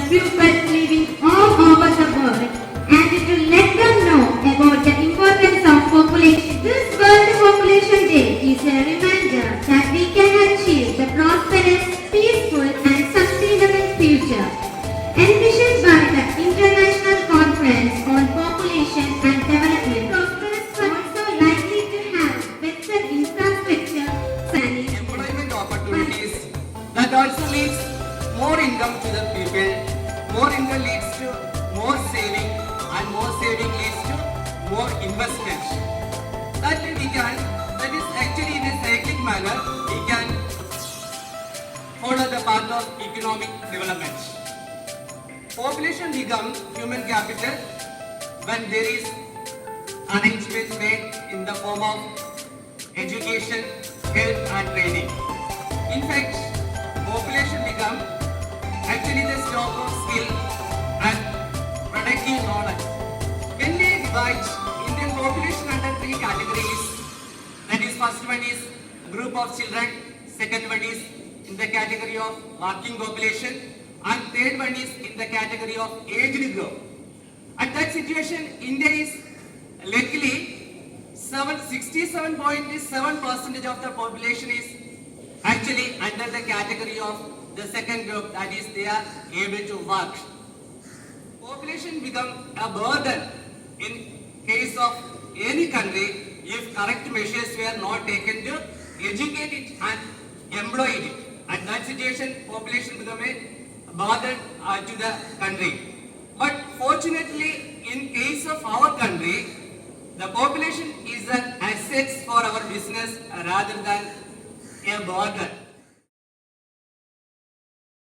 pupils living all over the world and to let them know about the importance of population. This World Population Day is a reminder that we can achieve the prosperous, peaceful and sustainable future envisioned by the International Conference on Population and Development. Prosperous also likely to have better infrastructure and employment opportunities that also leads more income to the people. More income leads to more saving, and more saving leads to more investment. That is actually in a cyclic manner, we can follow the path of economic development. Population becomes human capital when there is arrangements made in the form of education, health and training. In fact, population becomes actually the stock of skill and productive knowledge. When we divide Indian population under three categories, that is, first one is a group of children, second one is in the category of working population, and third one is in the category of aged group. At that situation, India is luckily 67.7% of the population is actually under the category of the second group, that is, they are able to work. Population become a burden in case of any country if correct measures were not taken to educate it and employ it. At that situation, population become a burden to the country. But fortunately, in case of our country, the population is an asset for our business rather than a burden.